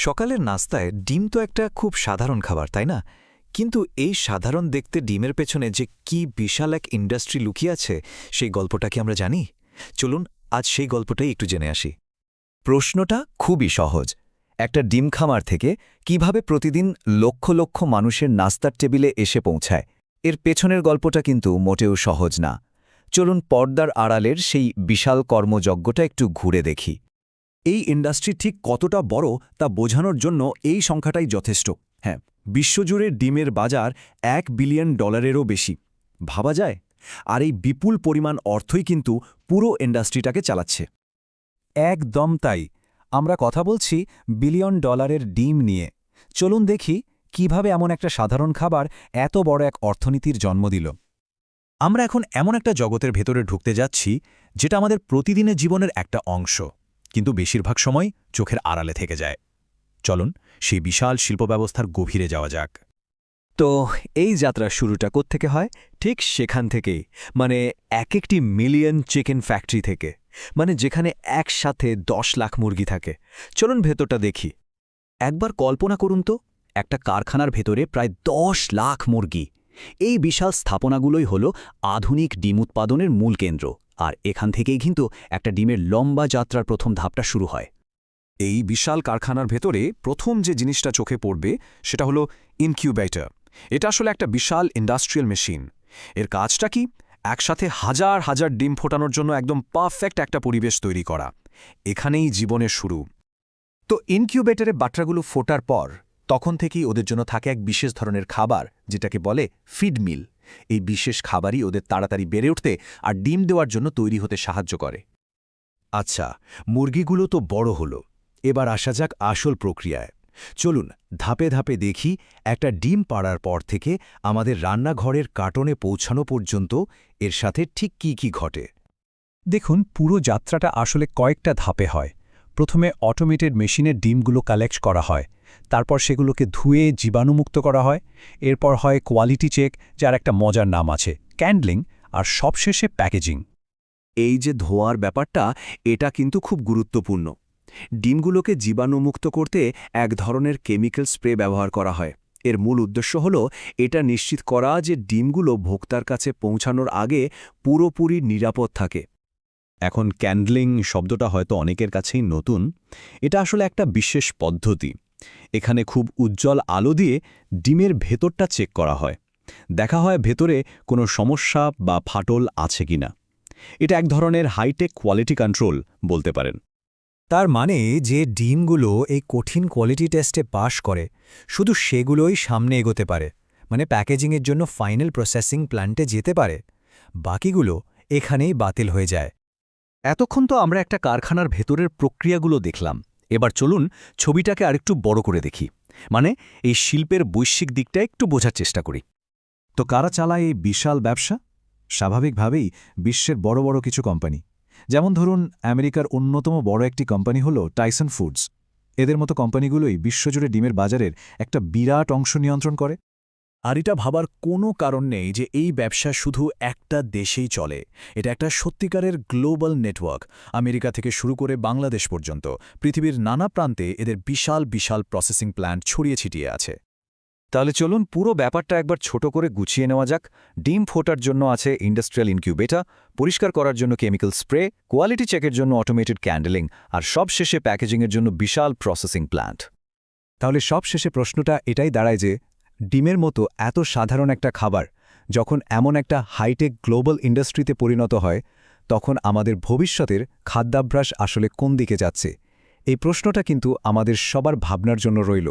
সকালের নাস্তায় ডিম তো একটা খুব সাধারণ খাবার তাই না? কিন্তু এই সাধারণ দেখতে ডিমের পেছনে যে কি বিশাল এক ইন্ডাস্ট্রি লুকিয়ে আছে সেই গল্পটা কি আমরা জানি? চলুন আজ সেই গল্পটাই একটু জেনে আসি। প্রশ্নটা খুবই সহজ। একটা ডিম খামার থেকে কিভাবে প্রতিদিন লক্ষ লক্ষ মানুষের নাস্তার টেবিলে এসে পৌঁছায়, এর পেছনের গল্পটা কিন্তু মোটেও সহজ না। চলুন পর্দার আড়ালের সেই বিশাল কর্মযজ্ঞটা একটু ঘুরে দেখি। এই ইন্ডাস্ট্রি ঠিক কতটা বড় তা বোঝানোর জন্য এই সংখ্যাটাই যথেষ্ট। হ্যাঁ, বিশ্বজুড়ে ডিমের বাজার $1 বিলিয়নেরও বেশি। ভাবা যায়? আর এই বিপুল পরিমাণ অর্থই কিন্তু পুরো ইন্ডাস্ট্রিটাকে চালাচ্ছে। একদম তাই। আমরা কথা বলছি $1 বিলিয়ন ডিম নিয়ে। চলুন দেখি কিভাবে এমন একটা সাধারণ খাবার এত বড় এক অর্থনীতির জন্ম দিল। আমরা এখন এমন একটা জগতের ভেতরে ঢুকতে যাচ্ছি যেটা আমাদের প্রতিদিনের জীবনের একটা অংশ, কিন্তু বেশিরভাগ সময় চোখের আড়ালে থেকে যায়। চলুন সেই বিশাল শিল্পব্যবস্থার গভীরে যাওয়া যাক। তো এই যাত্রার শুরুটা কোত্থেকে হয়? ঠিক সেখান থেকেই, মানে একটি মিলিয়ন চিকেন ফ্যাক্টরি থেকে, মানে যেখানে একসাথে 10 লাখ মুরগি থাকে। চলুন ভেতরটা দেখি। একবার কল্পনা করুন তো, একটা কারখানার ভেতরে প্রায় 10 লাখ মুরগি। এই বিশাল স্থাপনাগুলোই হল আধুনিক ডিম উৎপাদনের মূল কেন্দ্র, আর এখান থেকেই কিন্তু একটা ডিমের লম্বা যাত্রার প্রথম ধাপটা শুরু হয়। এই বিশাল কারখানার ভেতরে প্রথম যে জিনিসটা চোখে পড়বে সেটা হলো ইনকিউবেটর। এটা আসলে একটা বিশাল ইন্ডাস্ট্রিয়াল মেশিন। এর কাজটা কি? একসাথে হাজার হাজার ডিম ফোটানোর জন্য একদম পারফেক্ট একটা পরিবেশ তৈরি করা। এখানেই জীবনের শুরু। তো ইনকিউবেটরে বাচ্চাগুলো ফোটার পর তখন থেকেই ওদের জন্য থাকে এক বিশেষ ধরনের খাবার, যেটাকে বলে ফিড মিল। এই বিশেষ খাবারই ওদের তাড়াতাড়ি বেড়ে উঠতে আর ডিম দেওয়ার জন্য তৈরি হতে সাহায্য করে। আচ্ছা, মুরগিগুলো তো বড় হলো, এবার আসা যাক আসল প্রক্রিয়ায়। চলুন ধাপে ধাপে দেখি একটা ডিম পাড়ার পর থেকে আমাদের রান্নাঘরের কার্টনে পৌঁছানো পর্যন্ত এর সাথে ঠিক কি কি ঘটে। দেখুন, পুরো যাত্রাটা আসলে কয়েকটা ধাপে হয়। প্রথমে অটোমেটেড মেশিনে ডিমগুলো কালেক্ট করা হয়, তারপর সেগুলোকে ধুয়ে জীবাণুমুক্ত করা হয়। এরপর হয় কোয়ালিটি চেক, যার একটা মজার নাম আছে, ক্যান্ডলিং, আর সবশেষে প্যাকেজিং। এই যে ধোয়ার ব্যাপারটা, এটা কিন্তু খুব গুরুত্বপূর্ণ। ডিমগুলোকে জীবাণুমুক্ত করতে এক ধরনের কেমিক্যাল স্প্রে ব্যবহার করা হয়। এর মূল উদ্দেশ্য হল এটা নিশ্চিত করা যে ডিমগুলো ভোক্তার কাছে পৌঁছানোর আগে পুরোপুরি নিরাপদ থাকে। এখন ক্যান্ডলিং শব্দটা হয়তো অনেকের কাছেই নতুন। এটা আসলে একটা বিশেষ পদ্ধতি। এখানে খুব উজ্জ্বল আলো দিয়ে ডিমের ভেতরটা চেক করা হয়, দেখা হয় ভেতরে কোনো সমস্যা বা ফাটল আছে কিনা। এটা এক ধরনের হাইটেক কোয়ালিটি কন্ট্রোল বলতে পারেন। তার মানে যে ডিমগুলো এই কঠিন কোয়ালিটি টেস্টে পাশ করে, শুধু সেগুলোই সামনে এগোতে পারে, মানে প্যাকেজিংয়ের জন্য ফাইনাল প্রসেসিং প্ল্যান্টে যেতে পারে। বাকিগুলো এখানেই বাতিল হয়ে যায়। এতক্ষণ তো আমরা একটা কারখানার ভেতরের প্রক্রিয়াগুলো দেখলাম। এবার চলুন ছবিটাকে আরেকটু বড় করে দেখি, মানে এই শিল্পের বৈশ্বিক দিকটা একটু বোঝার চেষ্টা করি। তো কারা চালায় এই বিশাল ব্যবসা? স্বাভাবিকভাবেই বিশ্বের বড় বড় কিছু কোম্পানি। যেমন ধরুন, আমেরিকার অন্যতম বড় একটি কোম্পানি হল টাইসন ফুডস। এদের মতো কোম্পানিগুলোই বিশ্বজুড়ে ডিমের বাজারের একটা বিরাট অংশ নিয়ন্ত্রণ করে। আর এটা ভাবার কোনো কারণ নেই যে এই ব্যবসা শুধু একটা দেশেই চলে। এটা একটা সত্যিকারের গ্লোবাল নেটওয়ার্ক। আমেরিকা থেকে শুরু করে বাংলাদেশ পর্যন্ত পৃথিবীর নানা প্রান্তে এদের বিশাল বিশাল প্রসেসিং প্ল্যান্ট ছড়িয়ে ছিটিয়ে আছে। তাহলে চলুন পুরো ব্যাপারটা একবার ছোট করে গুছিয়ে নেওয়া যাক। ডিম ফোটার জন্য আছে ইন্ডাস্ট্রিয়াল ইনকিউবেটর, পরিষ্কার করার জন্য কেমিক্যাল স্প্রে, কোয়ালিটি চেকের জন্য অটোমেটেড ক্যান্ডেলিং, আর সবশেষে প্যাকেজিংয়ের জন্য বিশাল প্রসেসিং প্ল্যান্ট। তাহলে সবশেষে প্রশ্নটা এটাই দাঁড়ায় যে ডিমের মতো এত সাধারণ একটা খাবার যখন এমন একটা হাইটেক গ্লোবাল ইন্ডাস্ট্রিতে পরিণত হয়, তখন আমাদের ভবিষ্যতের খাদ্যাভ্যাস আসলে কোন দিকে যাচ্ছে? এই প্রশ্নটা কিন্তু আমাদের সবার ভাবনার জন্য রইল।